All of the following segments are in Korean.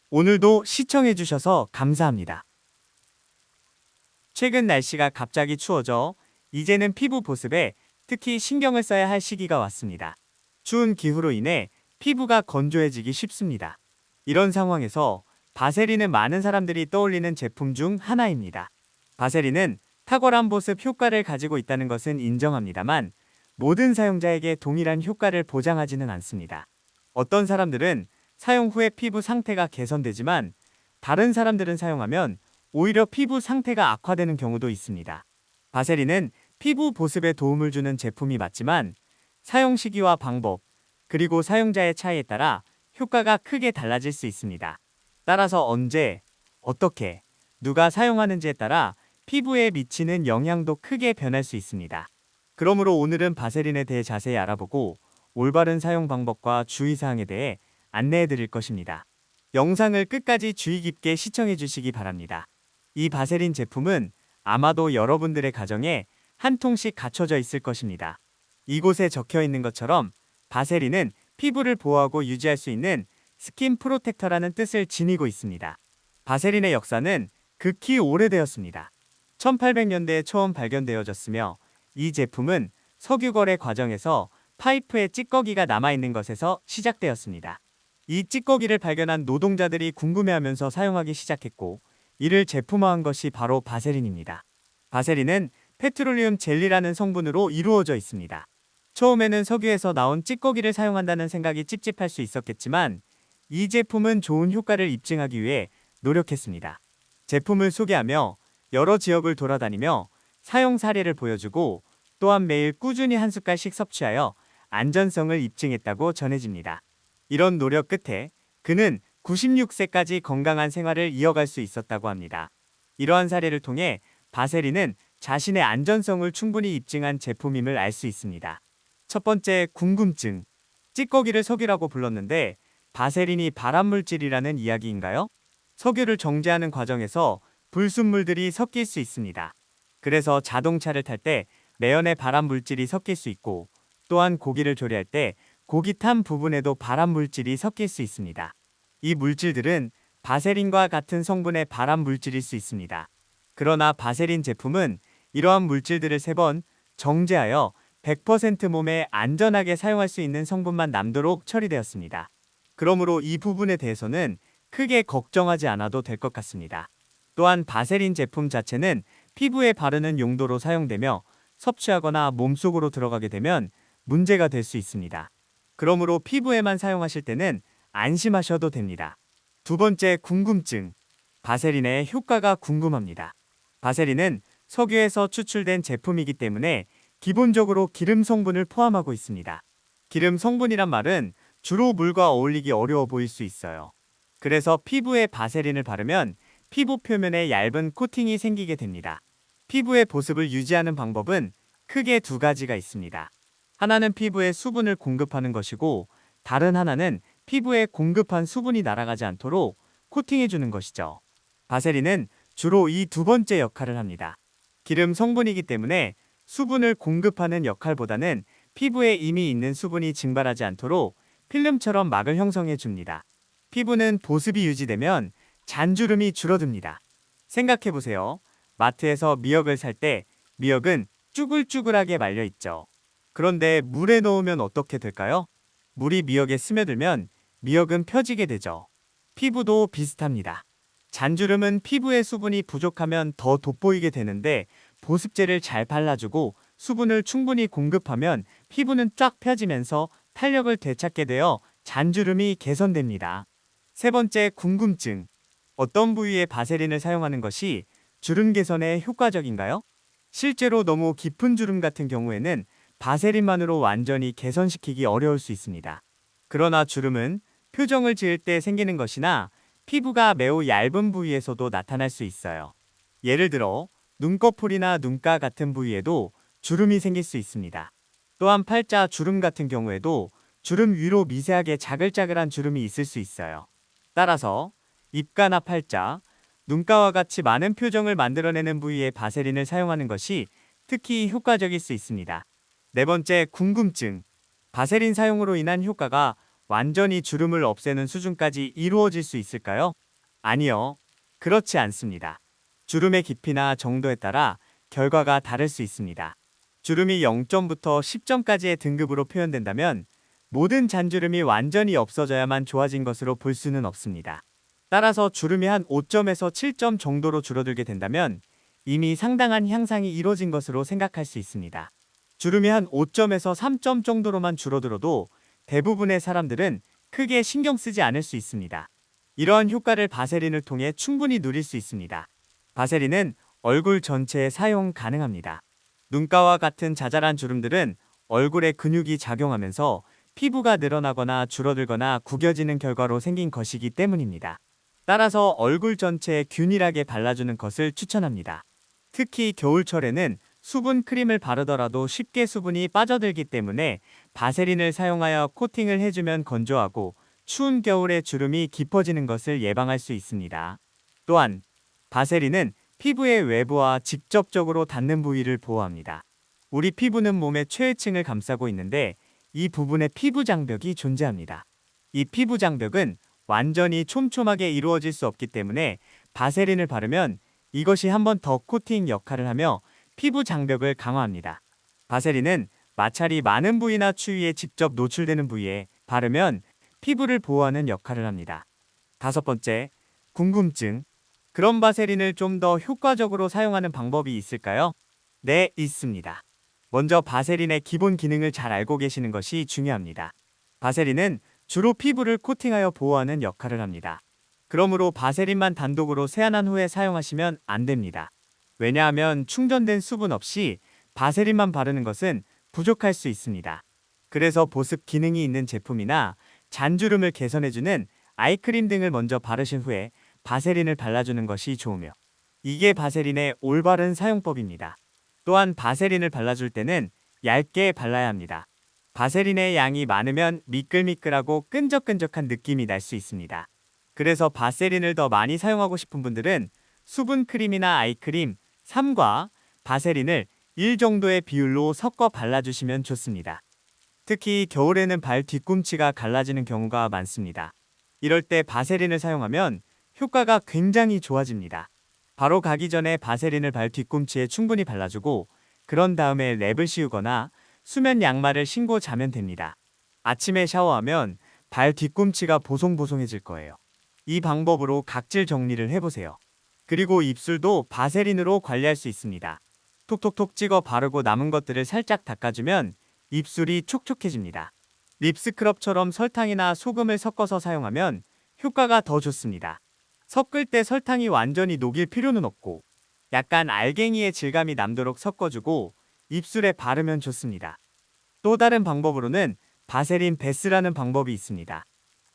오늘도 시청해주셔서 감사합니다. 최근 날씨가 갑자기 추워져 이제는 피부 보습에 특히 신경을 써야 할 시기가 왔습니다. 추운 기후로 인해 피부가 건조해지기 쉽습니다. 이런 상황에서 바세린은 많은 사람들이 떠올리는 제품 중 하나입니다. 바세린은 탁월한 보습 효과를 가지고 있다는 것은 인정합니다만 모든 사용자에게 동일한 효과를 보장하지는 않습니다. 어떤 사람들은 사용 후에 피부 상태가 개선되지만 다른 사람들은 사용하면 오히려 피부 상태가 악화되는 경우도 있습니다. 바세린은 피부 보습에 도움을 주는 제품이 맞지만 사용 시기와 방법, 그리고 사용자의 차이에 따라 효과가 크게 달라질 수 있습니다. 따라서 언제, 어떻게, 누가 사용하는지에 따라 피부에 미치는 영향도 크게 변할 수 있습니다. 그러므로 오늘은 바세린에 대해 자세히 알아보고 올바른 사용 방법과 주의사항에 대해 안내해 드릴 것입니다. 영상을 끝까지 주의 깊게 시청해 주시기 바랍니다. 이 바세린 제품은 아마도 여러분들의 가정에 한 통씩 갖춰져 있을 것입니다. 이곳에 적혀 있는 것처럼 바세린은 피부를 보호하고 유지할 수 있는 스킨 프로텍터라는 뜻을 지니고 있습니다. 바세린의 역사는 극히 오래되었습니다. 1800년대에 처음 발견되어졌으며 이 제품은 석유 거래 과정에서 파이프에 찌꺼기가 남아있는 것에서 시작되었습니다. 이 찌꺼기를 발견한 노동자들이 궁금해하면서 사용하기 시작했고 이를 제품화한 것이 바로 바세린입니다. 바세린은 페트롤리움 젤리라는 성분으로 이루어져 있습니다. 처음에는 석유에서 나온 찌꺼기를 사용한다는 생각이 찝찝할 수 있었겠지만 이 제품은 좋은 효과를 입증하기 위해 노력했습니다. 제품을 소개하며 여러 지역을 돌아다니며 사용 사례를 보여주고 또한 매일 꾸준히 한 숟갈씩 섭취하여 안전성을 입증했다고 전해집니다. 이런 노력 끝에 그는 96세까지 건강한 생활을 이어갈 수 있었다고 합니다. 이러한 사례를 통해 바세린은 자신의 안전성을 충분히 입증한 제품임을 알 수 있습니다. 첫 번째, 궁금증. 찌꺼기를 석유라고 불렀는데 바세린이 발암물질이라는 이야기인가요? 석유를 정제하는 과정에서 불순물들이 섞일 수 있습니다. 그래서 자동차를 탈 때 매연에 발암물질이 섞일 수 있고 또한 고기를 조리할 때 고기 탄 부분에도 발암물질이 섞일 수 있습니다. 이 물질들은 바세린과 같은 성분의 발암물질일 수 있습니다. 그러나 바세린 제품은 이러한 물질들을 3번 정제하여 100% 몸에 안전하게 사용할 수 있는 성분만 남도록 처리되었습니다. 그러므로 이 부분에 대해서는 크게 걱정하지 않아도 될 것 같습니다. 또한 바세린 제품 자체는 피부에 바르는 용도로 사용되며 섭취하거나 몸속으로 들어가게 되면 문제가 될 수 있습니다. 그러므로 피부에만 사용하실 때는 안심하셔도 됩니다. 두 번째, 궁금증. 바세린의 효과가 궁금합니다. 바세린은 석유에서 추출된 제품이기 때문에 기본적으로 기름 성분을 포함하고 있습니다. 기름 성분이란 말은 주로 물과 어울리기 어려워 보일 수 있어요. 그래서 피부에 바세린을 바르면 피부 표면에 얇은 코팅이 생기게 됩니다. 피부의 보습을 유지하는 방법은 크게 2가지가 있습니다. 하나는 피부에 수분을 공급하는 것이고 다른 하나는 피부에 공급한 수분이 날아가지 않도록 코팅해주는 것이죠. 바세린은 주로 이 2번째 역할을 합니다. 기름 성분이기 때문에 수분을 공급하는 역할보다는 피부에 이미 있는 수분이 증발하지 않도록 필름처럼 막을 형성해 줍니다. 피부는 보습이 유지되면 잔주름이 줄어듭니다. 생각해보세요. 마트에서 미역을 살 때 미역은 쭈글쭈글하게 말려 있죠. 그런데 물에 넣으면 어떻게 될까요? 물이 미역에 스며들면 미역은 펴지게 되죠. 피부도 비슷합니다. 잔주름은 피부에 수분이 부족하면 더 돋보이게 되는데 보습제를 잘 발라주고 수분을 충분히 공급하면 피부는 쫙 펴지면서 탄력을 되찾게 되어 잔주름이 개선됩니다. 3번째, 궁금증. 어떤 부위에 바세린을 사용하는 것이 주름 개선에 효과적인가요? 실제로 너무 깊은 주름 같은 경우에는 바세린만으로 완전히 개선시키기 어려울 수 있습니다. 그러나 주름은 표정을 지을 때 생기는 것이나 피부가 매우 얇은 부위에서도 나타날 수 있어요. 예를 들어 눈꺼풀이나 눈가 같은 부위에도 주름이 생길 수 있습니다. 또한 팔자 주름 같은 경우에도 주름 위로 미세하게 자글자글한 주름이 있을 수 있어요. 따라서 입가나 팔자, 눈가와 같이 많은 표정을 만들어내는 부위에 바세린을 사용하는 것이 특히 효과적일 수 있습니다. 4번째, 궁금증. 바세린 사용으로 인한 효과가 완전히 주름을 없애는 수준까지 이루어질 수 있을까요? 아니요. 그렇지 않습니다. 주름의 깊이나 정도에 따라 결과가 다를 수 있습니다. 주름이 0점부터 10점까지의 등급으로 표현된다면 모든 잔주름이 완전히 없어져야만 좋아진 것으로 볼 수는 없습니다. 따라서 주름이 한 5점에서 7점 정도로 줄어들게 된다면 이미 상당한 향상이 이루어진 것으로 생각할 수 있습니다. 주름이 한 5점에서 3점 정도로만 줄어들어도 대부분의 사람들은 크게 신경 쓰지 않을 수 있습니다. 이러한 효과를 바세린을 통해 충분히 누릴 수 있습니다. 바세린은 얼굴 전체에 사용 가능합니다. 눈가와 같은 자잘한 주름들은 얼굴에 근육이 작용하면서 피부가 늘어나거나 줄어들거나 구겨지는 결과로 생긴 것이기 때문입니다. 따라서 얼굴 전체에 균일하게 발라주는 것을 추천합니다. 특히 겨울철에는 수분 크림을 바르더라도 쉽게 수분이 빠져들기 때문에 바세린을 사용하여 코팅을 해주면 건조하고 추운 겨울에 주름이 깊어지는 것을 예방할 수 있습니다. 또한 바세린은 피부의 외부와 직접적으로 닿는 부위를 보호합니다. 우리 피부는 몸의 최하층을 감싸고 있는데 이 부분에 피부 장벽이 존재합니다. 이 피부 장벽은 완전히 촘촘하게 이루어질 수 없기 때문에 바세린을 바르면 이것이 한 번 더 코팅 역할을 하며 피부 장벽을 강화합니다. 바세린은 마찰이 많은 부위나 추위에 직접 노출되는 부위에 바르면 피부를 보호하는 역할을 합니다. 5번째, 궁금증. 그럼 바세린을 좀 더 효과적으로 사용하는 방법이 있을까요? 네, 있습니다. 먼저 바세린의 기본 기능을 잘 알고 계시는 것이 중요합니다. 바세린은 주로 피부를 코팅하여 보호하는 역할을 합니다. 그러므로 바세린만 단독으로 세안한 후에 사용하시면 안 됩니다. 왜냐하면 충전된 수분 없이 바세린만 바르는 것은 부족할 수 있습니다. 그래서 보습 기능이 있는 제품이나 잔주름을 개선해주는 아이크림 등을 먼저 바르신 후에 바세린을 발라주는 것이 좋으며 이게 바세린의 올바른 사용법입니다. 또한 바세린을 발라줄 때는 얇게 발라야 합니다. 바세린의 양이 많으면 미끌미끌하고 끈적끈적한 느낌이 날 수 있습니다. 그래서 바세린을 더 많이 사용하고 싶은 분들은 수분 크림이나 아이크림 3과 바세린을 1 정도의 비율로 섞어 발라주시면 좋습니다. 특히 겨울에는 발 뒤꿈치가 갈라지는 경우가 많습니다. 이럴 때 바세린을 사용하면 효과가 굉장히 좋아집니다. 바로 가기 전에 바세린을 발 뒤꿈치에 충분히 발라주고 그런 다음에 랩을 씌우거나 수면 양말을 신고 자면 됩니다. 아침에 샤워하면 발 뒤꿈치가 보송보송해질 거예요. 이 방법으로 각질 정리를 해보세요. 그리고 입술도 바세린으로 관리할 수 있습니다. 톡톡톡 찍어 바르고 남은 것들을 살짝 닦아주면 입술이 촉촉해집니다. 립스크럽처럼 설탕이나 소금을 섞어서 사용하면 효과가 더 좋습니다. 섞을 때 설탕이 완전히 녹일 필요는 없고 약간 알갱이의 질감이 남도록 섞어주고 입술에 바르면 좋습니다. 또 다른 방법으로는 바세린 베스라는 방법이 있습니다.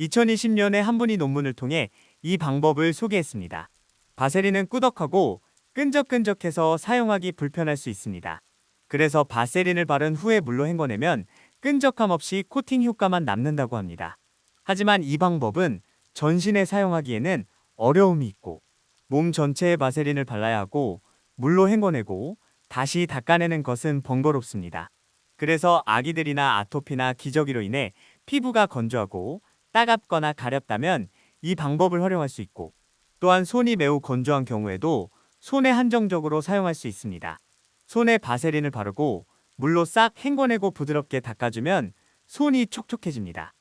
2020년에 한 분이 논문을 통해 이 방법을 소개했습니다. 바세린은 꾸덕하고 끈적끈적해서 사용하기 불편할 수 있습니다. 그래서 바세린을 바른 후에 물로 헹궈내면 끈적함 없이 코팅 효과만 남는다고 합니다. 하지만 이 방법은 전신에 사용하기에는 어려움이 있고 몸 전체에 바세린을 발라야 하고 물로 헹궈내고 다시 닦아내는 것은 번거롭습니다. 그래서 아기들이나 아토피나 기저귀로 인해 피부가 건조하고 따갑거나 가렵다면 이 방법을 활용할 수 있고 또한 손이 매우 건조한 경우에도 손에 한정적으로 사용할 수 있습니다. 손에 바세린을 바르고 물로 싹 헹궈내고 부드럽게 닦아주면 손이 촉촉해집니다.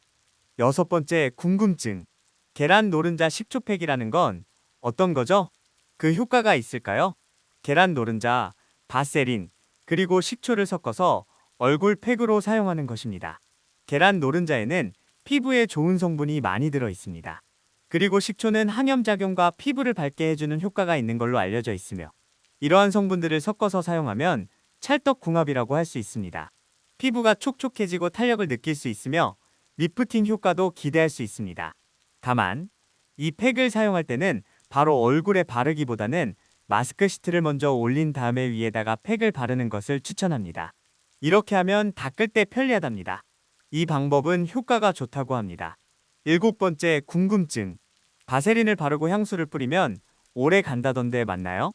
6번째, 궁금증. 계란 노른자 식초팩이라는 건 어떤 거죠? 그 효과가 있을까요? 계란 노른자, 바세린, 그리고 식초를 섞어서 얼굴 팩으로 사용하는 것입니다. 계란 노른자에는 피부에 좋은 성분이 많이 들어 있습니다. 그리고 식초는 항염작용과 피부를 밝게 해주는 효과가 있는 걸로 알려져 있으며 이러한 성분들을 섞어서 사용하면 찰떡궁합이라고 할 수 있습니다. 피부가 촉촉해지고 탄력을 느낄 수 있으며 리프팅 효과도 기대할 수 있습니다. 다만 이 팩을 사용할 때는 바로 얼굴에 바르기보다는 마스크 시트를 먼저 올린 다음에 위에다가 팩을 바르는 것을 추천합니다. 이렇게 하면 닦을 때 편리하답니다. 이 방법은 효과가 좋다고 합니다. 7번째, 궁금증. 바세린을 바르고 향수를 뿌리면 오래 간다던데 맞나요?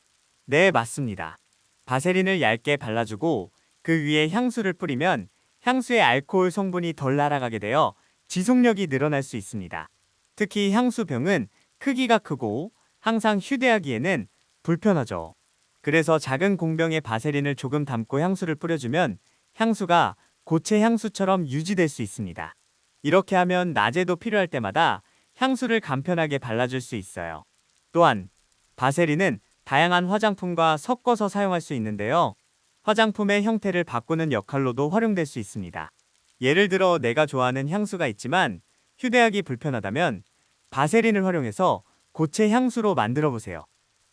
네, 맞습니다. 바세린을 얇게 발라주고 그 위에 향수를 뿌리면 향수의 알코올 성분이 덜 날아가게 되어 지속력이 늘어날 수 있습니다. 특히 향수병은 크기가 크고 항상 휴대하기에는 불편하죠. 그래서 작은 공병에 바세린을 조금 담고 향수를 뿌려주면 향수가 고체 향수처럼 유지될 수 있습니다. 이렇게 하면 낮에도 필요할 때마다 향수를 간편하게 발라줄 수 있어요. 또한 바세린은 다양한 화장품과 섞어서 사용할 수 있는데요. 화장품의 형태를 바꾸는 역할로도 활용될 수 있습니다. 예를 들어 내가 좋아하는 향수가 있지만 휴대하기 불편하다면 바세린을 활용해서 고체 향수로 만들어 보세요.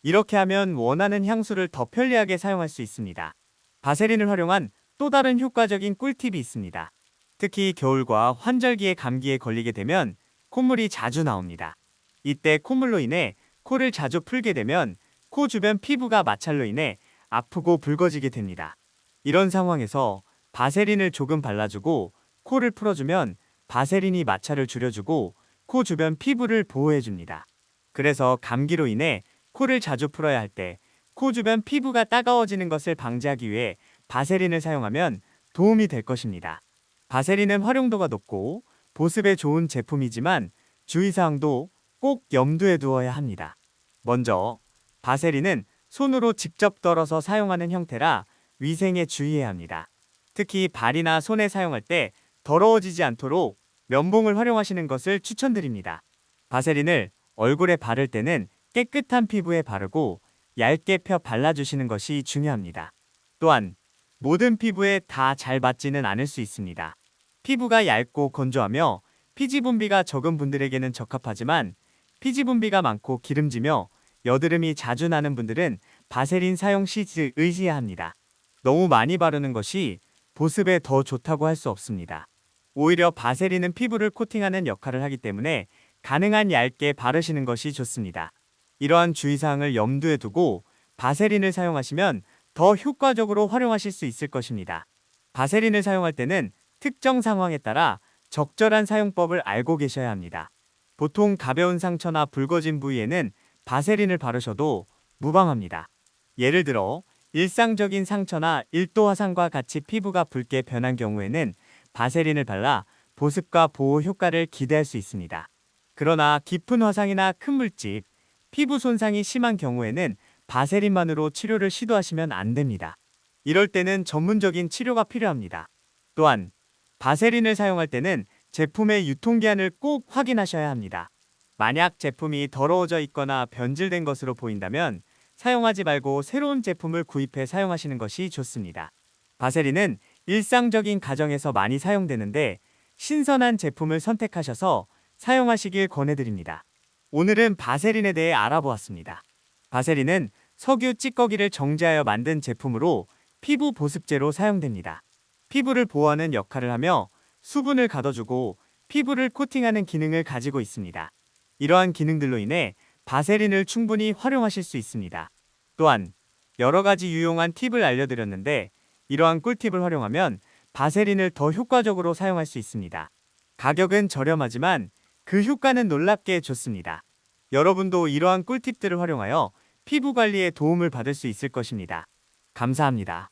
이렇게 하면 원하는 향수를 더 편리하게 사용할 수 있습니다. 바세린을 활용한 또 다른 효과적인 꿀팁이 있습니다. 특히 겨울과 환절기에 감기에 걸리게 되면 콧물이 자주 나옵니다. 이때 콧물로 인해 코를 자주 풀게 되면 코 주변 피부가 마찰로 인해 아프고 붉어지게 됩니다. 이런 상황에서 바세린을 조금 발라주고 코를 풀어주면 바세린이 마찰을 줄여주고 코 주변 피부를 보호해줍니다. 그래서 감기로 인해 코를 자주 풀어야 할 때 코 주변 피부가 따가워지는 것을 방지하기 위해 바세린을 사용하면 도움이 될 것입니다. 바세린은 활용도가 높고 보습에 좋은 제품이지만 주의사항도 꼭 염두에 두어야 합니다. 먼저 바세린은 손으로 직접 덜어서 사용하는 형태라 위생에 주의해야 합니다. 특히 발이나 손에 사용할 때 더러워지지 않도록 면봉을 활용하시는 것을 추천드립니다. 바세린을 얼굴에 바를 때는 깨끗한 피부에 바르고 얇게 펴 발라주시는 것이 중요합니다. 또한 모든 피부에 다 잘 맞지는 않을 수 있습니다. 피부가 얇고 건조하며 피지 분비가 적은 분들에게는 적합하지만 피지 분비가 많고 기름지며 여드름이 자주 나는 분들은 바세린 사용 시 의지해야 합니다. 너무 많이 바르는 것이 보습에 더 좋다고 할 수 없습니다. 오히려 바세린은 피부를 코팅하는 역할을 하기 때문에 가능한 얇게 바르시는 것이 좋습니다. 이러한 주의사항을 염두에 두고 바세린을 사용하시면 더 효과적으로 활용하실 수 있을 것입니다. 바세린을 사용할 때는 특정 상황에 따라 적절한 사용법을 알고 계셔야 합니다. 보통 가벼운 상처나 붉어진 부위에는 바세린을 바르셔도 무방합니다. 예를 들어 일상적인 상처나 1도 화상과 같이 피부가 붉게 변한 경우에는 바세린을 발라 보습과 보호 효과를 기대할 수 있습니다. 그러나 깊은 화상이나 큰 물집, 피부 손상이 심한 경우에는 바세린만으로 치료를 시도하시면 안 됩니다. 이럴 때는 전문적인 치료가 필요합니다. 또한 바세린을 사용할 때는 제품의 유통기한을 꼭 확인하셔야 합니다. 만약 제품이 더러워져 있거나 변질된 것으로 보인다면 사용하지 말고 새로운 제품을 구입해 사용하시는 것이 좋습니다. 바세린은 일상적인 가정에서 많이 사용되는데 신선한 제품을 선택하셔서 사용하시길 권해드립니다. 오늘은 바세린에 대해 알아보았습니다. 바세린은 석유 찌꺼기를 정제하여 만든 제품으로 피부 보습제로 사용됩니다. 피부를 보호하는 역할을 하며 수분을 가둬주고 피부를 코팅하는 기능을 가지고 있습니다. 이러한 기능들로 인해 바세린을 충분히 활용하실 수 있습니다. 또한 여러 가지 유용한 팁을 알려드렸는데 이러한 꿀팁을 활용하면 바세린을 더 효과적으로 사용할 수 있습니다. 가격은 저렴하지만 그 효과는 놀랍게 좋습니다. 여러분도 이러한 꿀팁들을 활용하여 피부 관리에 도움을 받을 수 있을 것입니다. 감사합니다.